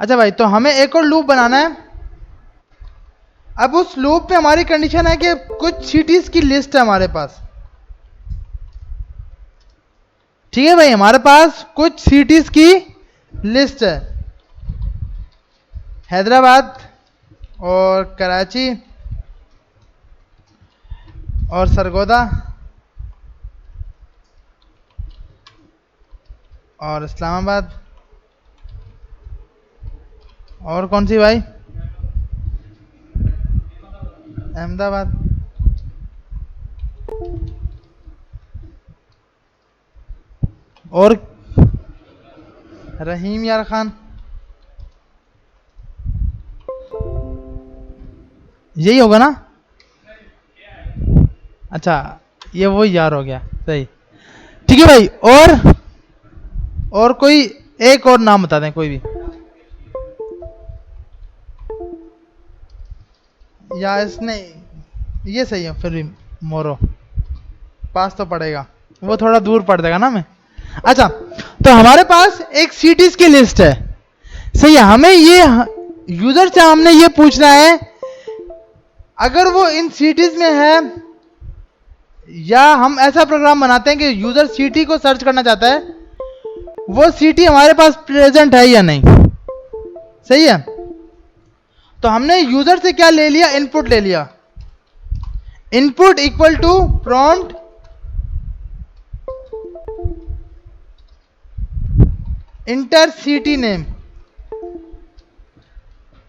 अच्छा भाई, तो हमें एक और लूप बनाना है। अब उस लूप में हमारी कंडीशन है कि कुछ सिटीज की लिस्ट है हमारे पास। ठीक है भाई, हमारे पास कुछ सिटीज की लिस्ट है, हैदराबाद और कराची और सरगोदा और इस्लामाबाद और कौन सी भाई, अहमदाबाद और रहीम यार खान। यही होगा ना? अच्छा, ये वो यार हो गया, सही। ठीक है भाई, और कोई एक और नाम बता दें, कोई भी, या इसने ये सही है फिर भी। मोरो पास तो पड़ेगा, वो थोड़ा दूर पड़ जाएगा ना हमें। अच्छा, तो हमारे पास एक सिटीज की लिस्ट है, सही है। हमें ये यूजर से हमने ये पूछना है, अगर वो इन सिटीज में है, या हम ऐसा प्रोग्राम बनाते हैं कि यूजर सिटी को सर्च करना चाहता है, वो सिटी हमारे पास प्रेजेंट है या नहीं। सही है, तो हमने यूजर से क्या ले लिया, इनपुट ले लिया। Input equal to prompt enter city name.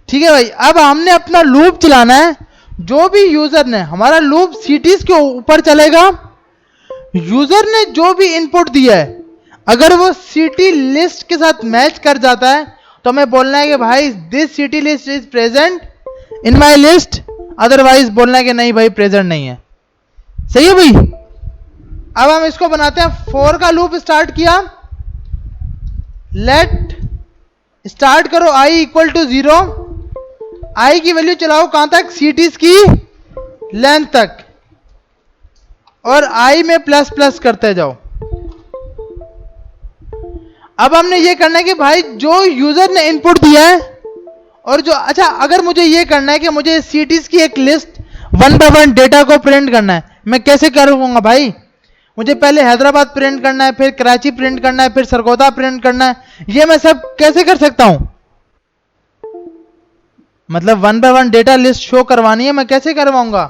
ठीक है भाई, अब हमने अपना लूप चलाना है। जो भी यूजर ने, हमारा लूप सिटीज के ऊपर चलेगा। यूजर ने जो भी इनपुट दिया है, अगर वो सिटी लिस्ट के साथ मैच कर जाता है, तो हमें बोलना है कि भाई this city list is present in my list, otherwise बोलना है कि नहीं भाई प्रेजेंट नहीं है। सही है भाई। अब हम इसको बनाते हैं, फॉर का लूप स्टार्ट किया, लेट स्टार्ट करो i इक्वल टू 0, i की वैल्यू चलाओ कहां तक, सिटीज की लेंथ तक, और i में प्लस प्लस करते जाओ। अब हमने ये करना है कि भाई जो यूजर ने इनपुट दिया है, और जो, अच्छा अगर मुझे ये करना है कि मुझे सिटीज की एक लिस्ट 1 बाय 1 डेटा को प्रिंट करना है, मैं कैसे करूंगा भाई? मुझे पहले हैदराबाद प्रिंट करना है, फिर कराची प्रिंट करना है, फिर सरगोदा प्रिंट करना है। ये मैं सब कैसे कर सकता हूं? मतलब 1 बाय 1 डेटा लिस्ट शो करवानी है, मैं कैसे करवाऊंगा?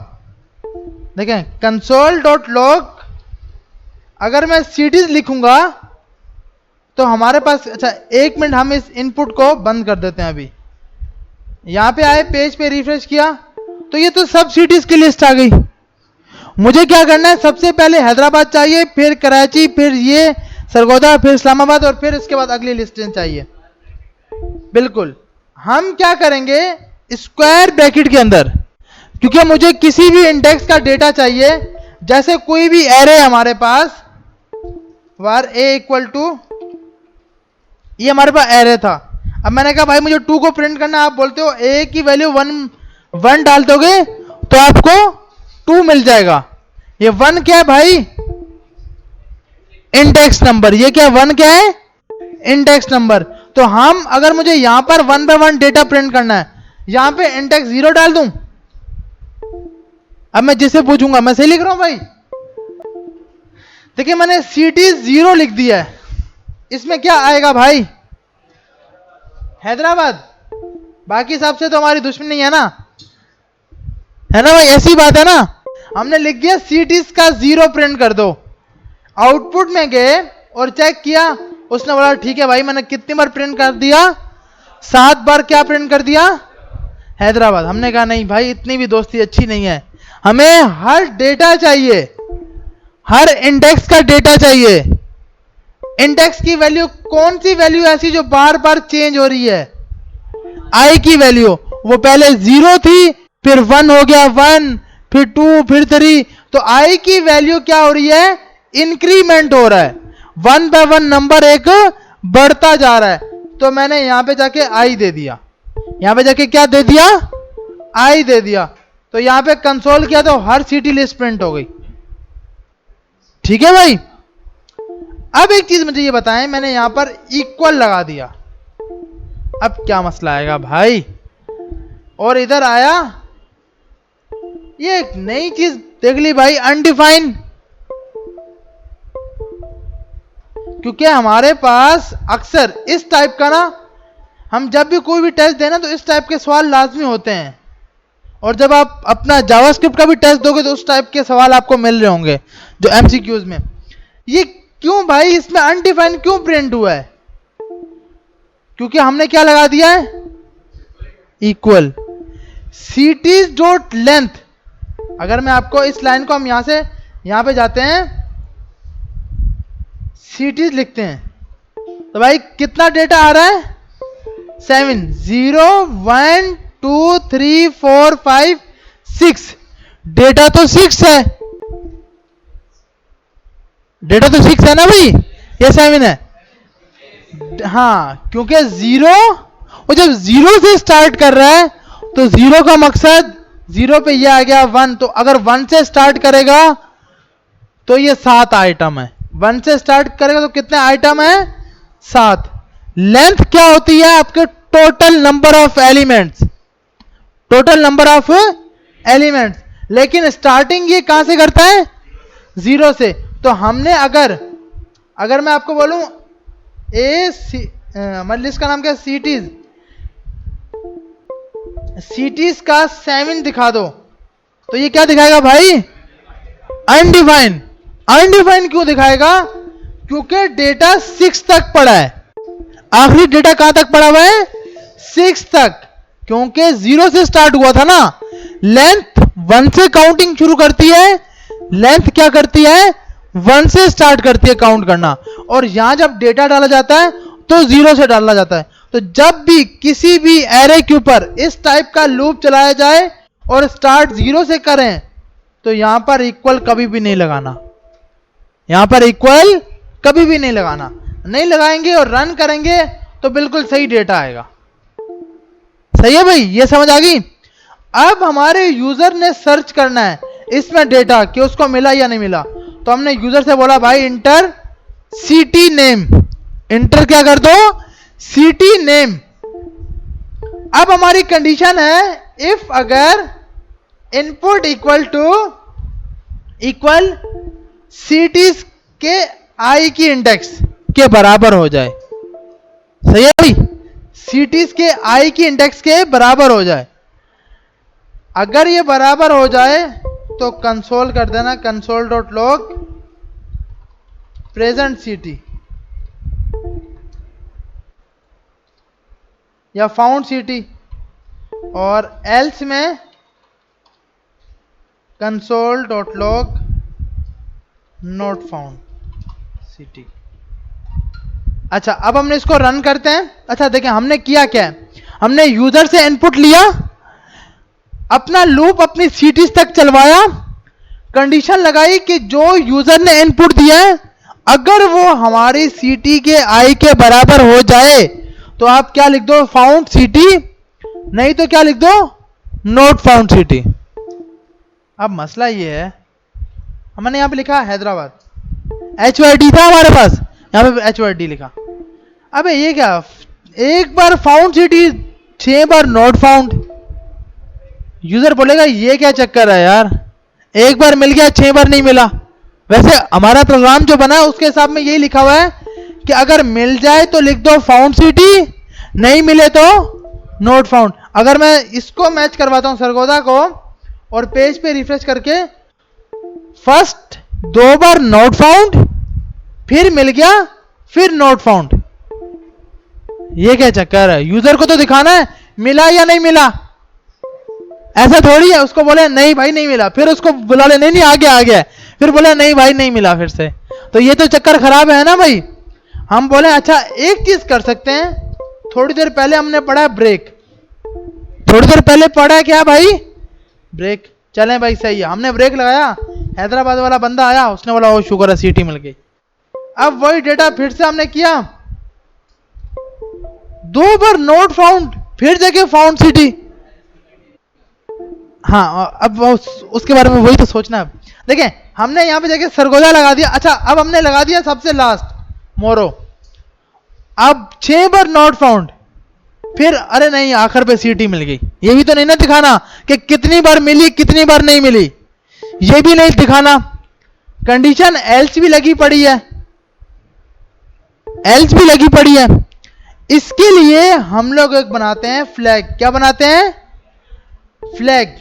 देखें, console.log, अगर मैं सिटीज लिखूंगा तो हमारे पास, अच्छा एक मिनट, हम इस इनपुट को बंद कर देते हैं। अभी यहां पे आए, पेज पे रिफ्रेश किया, तो ये तो सब सिटीज की लिस्ट आ गई। मुझे क्या करना है, सबसे पहले हैदराबाद चाहिए, फिर कराची, फिर ये सरगोदा, फिर इस्लामाबाद, और फिर इसके बाद अगली लिस्ट चाहिए। बिल्कुल, हम क्या करेंगे, स्क्वायर ब्रैकेट के अंदर, क्योंकि मुझे किसी भी इंडेक्स का डेटा चाहिए। जैसे कोई भी एरे हमारे पास, वार ए इक्वल टू, ये हमारे पास एरे था। अब मैंने कहा भाई मुझे 2 को प्रिंट करना है, आप बोलते हो ए की वैल्यू 1 डाल दोगे तो आपको 2 मिल जाएगा। ये 1 क्या है भाई, इंडेक्स नंबर। ये क्या 1 क्या है, इंडेक्स नंबर। तो हम, अगर मुझे यहां पर 1 बाय 1 डेटा प्रिंट करना है, यहां पे इंडेक्स 0 डाल दूं। अब मैं जिसे पूछूंगा, मैं सही लिख रहा हूं भाई? देखिए मैंने सिटी 0 लिख दिया है, इसमें क्या आएगा भाई, हैदराबाद। बाकी सब से तो हमारी दुश्मनी है ना, है ना भाई? ऐसी बात है ना। हमने लिख दिया सिटीज का 0 प्रिंट कर दो। आउटपुट में गए और चेक किया, उसने बोला ठीक है भाई, मैंने कितनी बार प्रिंट कर दिया, 7 बार। क्या प्रिंट कर दिया, हैदराबाद। हमने कहा नहीं भाई, इतनी भी दोस्ती अच्छी नहीं है, हमें हर डेटा चाहिए, हर इंडेक्स का डेटा चाहिए। इंडेक्स की वैल्यू, कौन सी वैल्यू ऐसी जो बार बार चेंज हो रही है? आई की वैल्यू, वो पहले 0 थी, फिर 1 हो गया, 1 फिर 2 फिर 3, तो आई की वैल्यू क्या हो रही है, इंक्रीमेंट हो रहा है। 1 बाय 1 नंबर एक बढ़ता जा रहा है। तो मैंने यहां पे जाके आई दे दिया, यहां पे जाके क्या दे दिया, आई दे दिया। तो यहां पे कंसोल किया तो हर सिटी लिस्ट प्रिंट हो गई। ठीक है भाई। अब एक चीज मुझे ये बताएं, मैंने यहां पर इक्वल लगा दिया, अब क्या मसला आएगा भाई, और इधर आया ये एक नई चीज देख ली भाई, अनडिफाइन। क्योंकि हमारे पास अक्सर इस टाइप का ना, हम जब भी कोई भी टेस्ट देना तो इस टाइप के सवाल लाजमी होते हैं, और जब आप अपना जावास्क्रिप्ट का भी टेस्ट दोगे तो उस टाइप के सवाल आपको मिल रहे होंगे जो एमसीक्यूज में। ये क्यों भाई इसमें अनडिफाइंड क्यों प्रिंट हुआ है? क्योंकि हमने क्या लगा दिया है, इक्वल सीटीज डॉट लेंथ। अगर मैं आपको इस लाइन को, हम यहां से यहां पे जाते हैं, सीटीज लिखते हैं तो भाई कितना डेटा आ रहा है, 7, 0 1 2 3 4 5 6। डेटा तो 6 है, डेटा तो 6 है ना भाई, ये 7 है। हाँ, क्योंकि 0, और जब 0 से स्टार्ट कर रहा है तो 0 का मकसद 0 पे ये आ गया 1, तो अगर 1 से स्टार्ट करेगा तो ये 7 आइटम है। 1 से स्टार्ट करेगा तो कितने आइटम है, 7। लेंथ क्या होती है, आपके total number of elements, total number of elements. लेकिन स्टार्टिंग ये कहां से करता है, 0 से। तो हमने अगर मैं आपको बोलूं मतलब इसका नाम क्या है, सीटीज का 7 दिखा दो, तो ये क्या दिखाएगा भाई, अनडिफाइंड। अनडिफाइंड क्यों दिखाएगा, क्योंकि डेटा 6 तक पड़ा है। आखिरी डेटा कहां तक पड़ा हुआ है, 6 तक, क्योंकि 0 से स्टार्ट हुआ था ना। लेंथ 1 से काउंटिंग शुरू करती है, लेंथ क्या करती है, 1 से स्टार्ट करती है काउंट करना। और यहां जब डेटा डाला जाता है तो 0 से डाला जाता है। तो जब भी किसी भी एरे के ऊपर इस टाइप का लूप चलाया जाए और स्टार्ट 0 से करें तो यहां पर इक्वल कभी भी नहीं लगाना, यहां पर इक्वल कभी भी नहीं लगाना। नहीं लगाएंगे और रन करेंगे तो बिल्कुल सही डेटा आएगा। सही है भाई, ये समझ आ गई। अब हमारे यूजर ने सर्च करना है इसमें डेटा कि उसको मिला या नहीं मिला, तो हमने यूजर से बोला भाई इंटर सीटी नेम, इंटर क्या कर दो, सीटी नेम। अब हमारी कंडीशन है इफ अगर इनपुट इक्वल सीटीज के आई की इंडेक्स के बराबर हो जाए। सही है भाई, सीटीज के आई की इंडेक्स के बराबर हो जाए। अगर ये बराबर हो जाए तो कंसोल कर देना, कंसोल डॉट लॉग प्रेजेंट सीटी या फाउंड सीटी, और एल्स में console dot log not found सीटी। अच्छा, अब हमने इसको रन करते हैं। अच्छा देखें हमने किया क्या है, हमने यूजर से इनपुट लिया, अपना लूप अपनी सीटीज तक चलवाया, कंडीशन लगाई कि जो यूजर ने इनपुट दिया है अगर वो हमारी सीटी के आई के बराबर हो जाए तो आप क्या लिख दो, फाउंड सीटी, नहीं तो क्या लिख दो, नॉट फाउंड सीटी। अब मसला ये है, हमने यहां पे लिखा हैदराबाद, HYD था हमारे पास, यहां पे HYD लिखा। अबे ये क्या, एक बार फाउंड सिटी 6 बार नॉट फाउंड। यूजर बोलेगा ये क्या चक्कर है यार, एक बार मिल गया 6 बार नहीं मिला। वैसे हमारा प्रोग्राम जो बना है उसके हिसाब में यही लिखा हुआ है कि अगर मिल जाए तो लिख दो फाउंड सिटी, नहीं मिले तो नॉट फाउंड। अगर मैं इसको मैच करवाता हूं सरगोदा को और पेज पे रिफ्रेश करके, फर्स्ट 2 बार नॉट फाउंड, फिर मिल गया, फिर नॉट फाउंड। ये क्या चक्कर है, यूजर को तो दिखाना है मिला या नहीं मिला, ऐसा थोड़ी है। उसको बोले नहीं भाई नहीं मिला, फिर उसको बुला ले, नहीं आ गया, फिर बोले नहीं भाई नहीं मिला फिर से, तो ये तो चक्कर खराब है ना भाई। हम बोले अच्छा एक चीज कर सकते हैं, थोड़ी देर पहले हमने पढ़ा ब्रेक, थोड़ी देर पहले पढ़ा क्या भाई, ब्रेक। चलें भाई सही है, हमने ब्रेक लगाया, हैदराबाद वाला बंदा आया, उसने बोला ओ शुक्र है सीटी मिल गई। अब वही डेटा फिर से हमने किया, 2 बार नोट फाउंड, फिर जगह फाउंड सिटी। हाँ अब उसके बारे में वही तो सोचना है। देखें हमने यहां पे जगह सरगोजा लगा दिया। अच्छा अब हमने लगा दिया सबसे लास्ट मोरो, अब 6 बार नॉट फाउंड, फिर अरे नहीं आखिर पे सीटी मिल गई, ये भी तो नहीं ना दिखाना कि कितनी बार मिली कितनी बार नहीं मिली, ये भी नहीं दिखाना। कंडीशन एल्स भी लगी पड़ी है, एल्स भी लगी पड़ी है। इसके लिए हम लोग एक बनाते हैं फ्लैग। क्या बनाते हैं? Flag.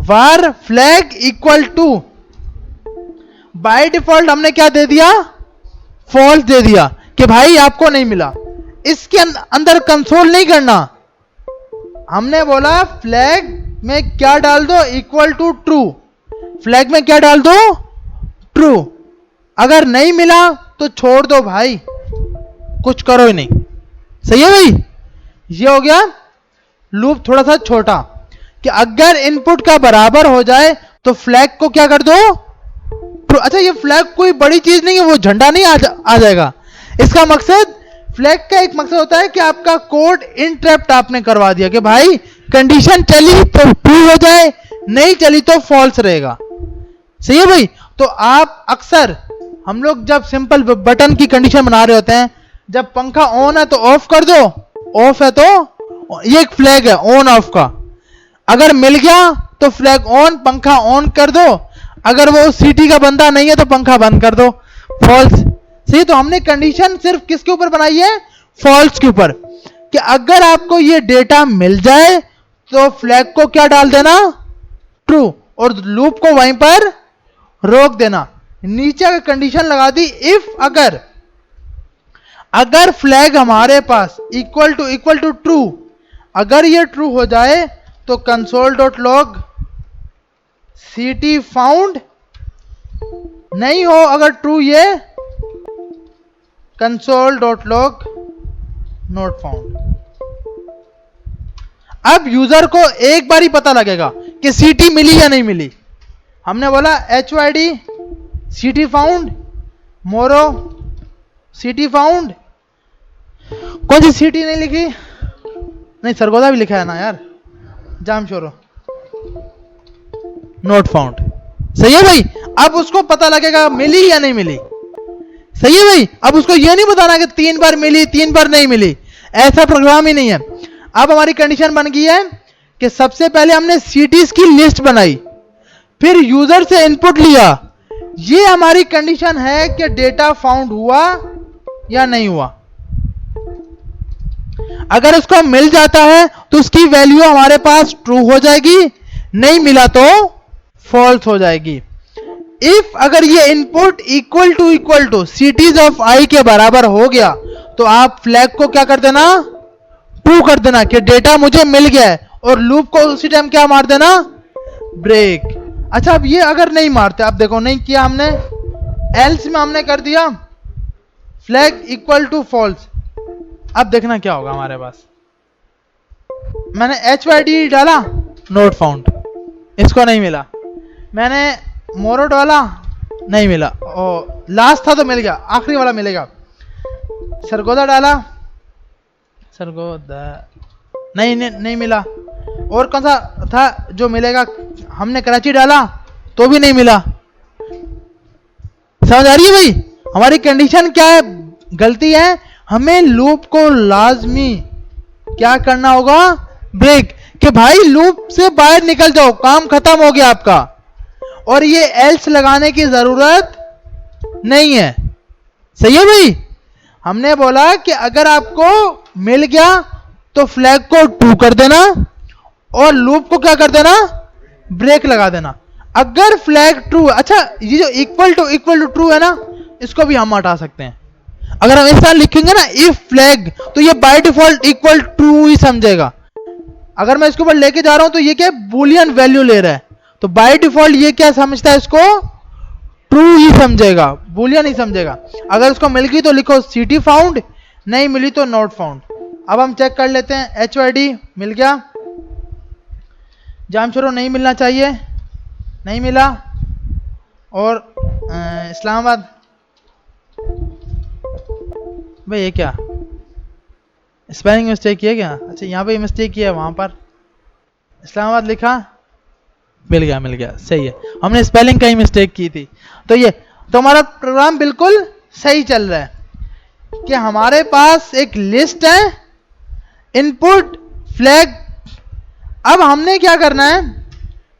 var flag equal to, by default हमने क्या दे दिया? फॉल्स दे दिया कि भाई आपको नहीं मिला। इसके अंदर कंसोल नहीं करना, हमने बोला फ्लैग में क्या डाल दो? Equal to true. फ्लैग में क्या डाल दो? ट्रू। अगर नहीं मिला तो छोड़ दो भाई, कुछ करो ही नहीं। सही है भाई? ये हो गया लूप थोड़ा सा छोटा, कि अगर इनपुट का बराबर हो जाए तो फ्लैग को क्या कर दो? ट्रू। अच्छा, ये फ्लैग कोई बड़ी चीज नहीं है, वो झंडा नहीं आ जाएगा। इसका मकसद, फ्लैग का एक मकसद होता है कि आपका कोड इंटरप्ट आपने करवा दिया कि भाई कंडीशन चली तो ट्रू हो जाए, नहीं चली तो फॉल्स रहेगा। सही है भाई? तो आप अक्सर, हम लोग जब सिंपल बटन की कंडीशन बना रहे होते हैं, जब पंखा ऑन है तो ऑफ कर दो, ऑफ है तो, ये एक फ्लैग है ऑन ऑफ का। अगर मिल गया तो फ्लैग ऑन, पंखा ऑन कर दो। अगर वो सीटी का बंदा नहीं है तो पंखा बंद कर दो, फॉल्स। सही? तो हमने कंडीशन सिर्फ किसके ऊपर बनाई है? फॉल्स के ऊपर, कि अगर आपको ये डेटा मिल जाए तो फ्लैग को क्या डाल देना? ट्रू, और लूप को वहीं पर रोक देना। नीचे का कंडीशन लगा दी, इफ अगर फ्लैग हमारे पास इक्वल टू ट्रू, अगर ये ट्रू हो जाए तो console.log सीटी फाउंड, नहीं हो अगर ट्रू ये console.log नॉट फाउंड। अब यूजर को एक बार ही पता लगेगा कि सीटी मिली या नहीं मिली। हमने बोला HYD सीटी फाउंड, मोरो सीटी फाउंड। कौन सी सीटी नहीं लिखी? नहीं, सरगोदा भी लिखा है ना यार, जाम छोरो, नोट फाउंड। सही है भाई? अब उसको पता लगेगा मिली या नहीं मिली। सही है भाई? अब उसको यह नहीं बताना कि 3 बार मिली 3 बार नहीं मिली, ऐसा प्रोग्राम ही नहीं है। अब हमारी कंडीशन बन गई है कि सबसे पहले हमने सीटीज की लिस्ट बनाई, फिर यूजर से इनपुट लिया। ये हमारी कंडीशन है कि डेटा फाउंड हुआ या नहीं हुआ। अगर उसको मिल जाता है तो उसकी वैल्यू हमारे पास ट्रू हो जाएगी, नहीं मिला तो फॉल्स हो जाएगी। इफ अगर ये input equal to cities of i के बराबर हो गया तो आप फ्लैग को क्या कर देना? ट्रू कर देना कि डेटा मुझे मिल गया है, और लूप को उसी टाइम क्या मार देना? ब्रेक। अच्छा, अब ये अगर नहीं मारते, अब देखो नहीं किया हमने, एल्स में हमने कर दिया फ्लैग इक्वल टू फॉल्स। अब देखना क्या होगा हमारे पास। मैंने HYD डाला, नोट फाउंड, इसको नहीं मिला। मैंने मोरो डाला, नहीं मिला, और लास्ट था तो मिल गया, आखिरी वाला मिलेगा। सरगोदा डाला, सरगोदा नहीं मिला। और कौन सा था जो मिलेगा? हमने कराची डाला तो भी नहीं मिला। समझ आ रही है भाई? हमारी कंडीशन क्या है? गलती है। हमें लूप को लाजमी क्या करना होगा? ब्रेक, कि भाई लूप से बाहर निकल जाओ, काम खत्म हो गया आपका, और ये एल्स लगाने की जरूरत नहीं है। सही है भाई? हमने बोला कि अगर आपको मिल गया तो फ्लैग को ट्रू कर देना और लूप को क्या कर देना? ब्रेक लगा देना। अगर फ्लैग ट्रू, अच्छा ये जो इक्वल टू ट्रू है ना, इसको भी हम हटा सकते हैं। अगर हम इस तरह लिखेंगे ना इफ फ्लैग, तो ये बाय डिफॉल्ट इक्वल ट्रू ही समझेगा। अगर मैं इसके ऊपर लेके जा रहा हूं तो ये क्या बुलियन वैल्यू ले रहा है, तो बाय डिफॉल्ट ये क्या समझता है? इसको ट्रू ही समझेगा, बुलियन ही समझेगा। अगर उसको मिल गई तो लिखो सीटी फाउंड, नहीं मिली तो नॉट फाउंड। अब हम चेक कर लेते हैं। HYD मिल गया, जामशोरो नहीं मिलना चाहिए, नहीं मिला, और इस्लामाबाद, भाई ये क्या स्पेलिंग मिस्टेक किया क्या? अच्छा यहाँ पे मिस्टेक किया, वहां पर इस्लामाबाद लिखा, मिल गया, सही है। हमने स्पेलिंग का ही मिस्टेक की थी। तो ये तो हमारा प्रोग्राम बिल्कुल सही चल रहा है कि हमारे पास एक लिस्ट है, इनपुट फ्लैग। अब हमने क्या करना है,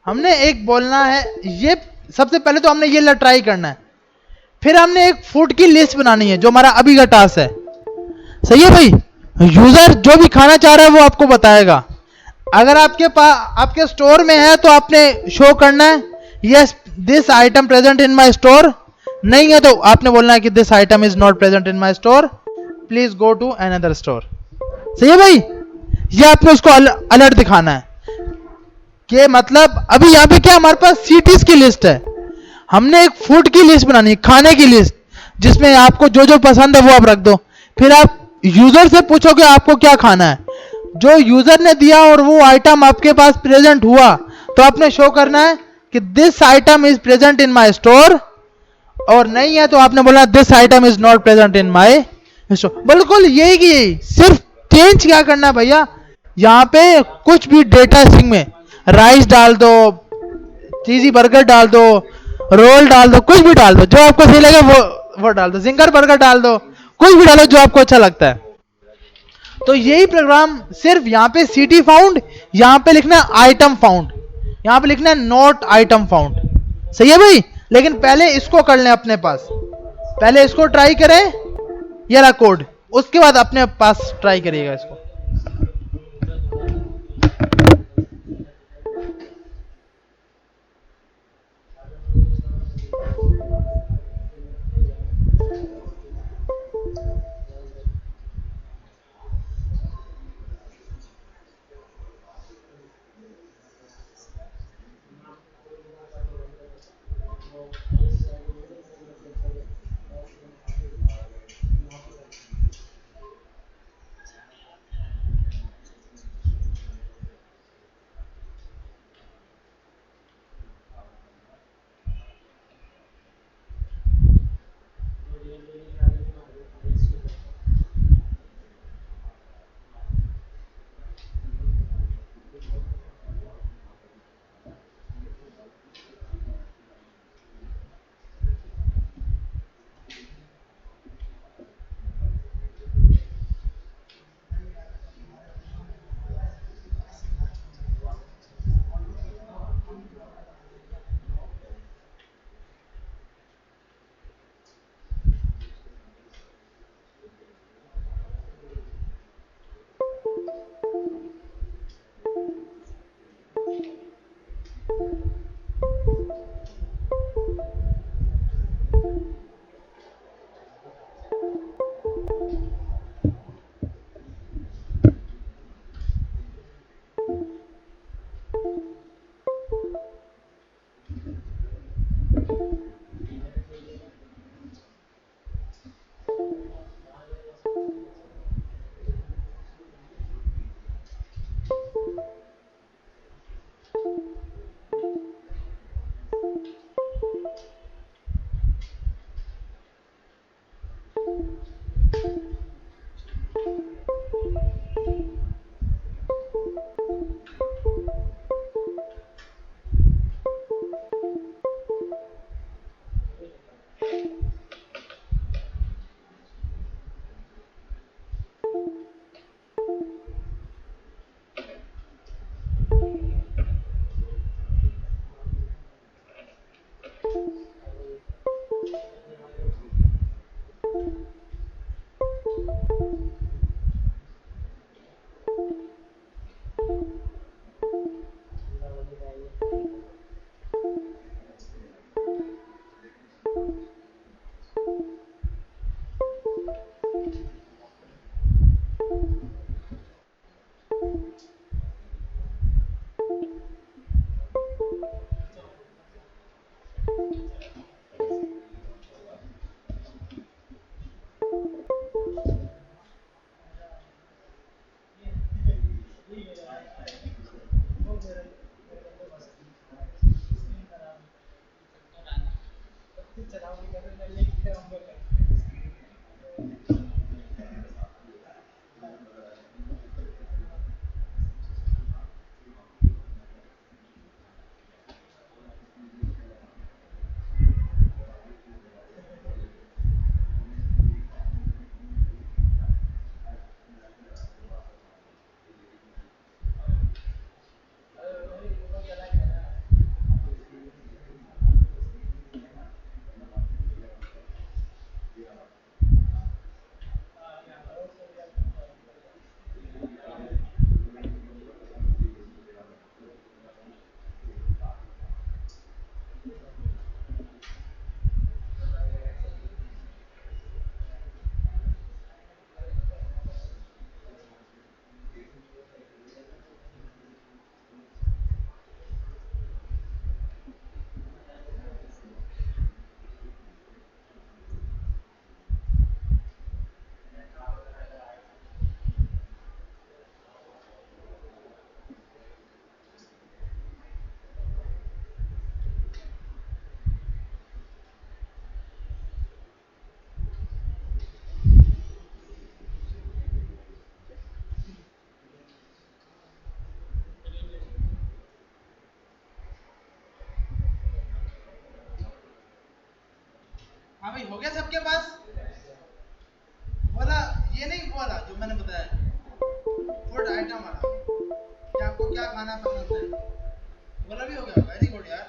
हमने एक बोलना है, ये सबसे पहले तो हमने ये ट्राई करना है, फिर हमने एक फूड की लिस्ट बनानी है जो हमारा अभी का टास्क है। सही है भाई, यूजर जो भी खाना चाह रहा है वो आपको बताएगा। अगर आपके पास आपके स्टोर में है तो आपने शो करना है yes this item present in my store, नहीं है तो आपने बोलना है कि this item is not present in my store, please go to another store. सही है भाई, ये आपने उसको अलर्ट दिखाना है कि मतलब अभी यहाँ पे क्या हमारे पास सीटीज की लिस्ट है, हमने एक फूड की लिस्ट बनानी है, खाने की लिस्ट, जिसमें आपको जो जो पसंद है वो आप रख दो। फिर आप यूजर से पूछोगे आपको क्या खाना है, जो यूजर ने दिया और वो आइटम आपके पास प्रेजेंट हुआ तो आपने शो करना है कि this item is present in my store, और नहीं है तो आपने बोला this item is not present in my store. बिल्कुल यही की यही, सिर्फ चेंज क्या करना है भैया, यहाँ पे कुछ भी डेटा स्ट्रिंग में राइस डाल दो, चीजी बर्गर डाल दो, रोल डाल दो, कुछ भी डाल दो जो आपको सही लगे वो डाल दो, जिंगर बर्गर डाल दो, कुछ भी डालो जो आपको अच्छा लगता है। तो यही प्रोग्राम सिर्फ यहाँ पे सिटी फाउंड, यहाँ पे लिखना है आइटम फाउंड, यहाँ पे लिखना है नॉट आइटम फाउंड। सही है भाई, लेकिन पहले इसको कर लें अपने पास, पहले इसको ट्राई करें ये रहा कोड, उसके बाद अपने पास ट्राई करिएगा इसको। भाई हो गया सबके पास? बोला ये नहीं बोला जो मैंने बताया फूड आइटम वाला कि आपको क्या खाना पसंद है, बोला भी हो गया। वेरी गुड यार।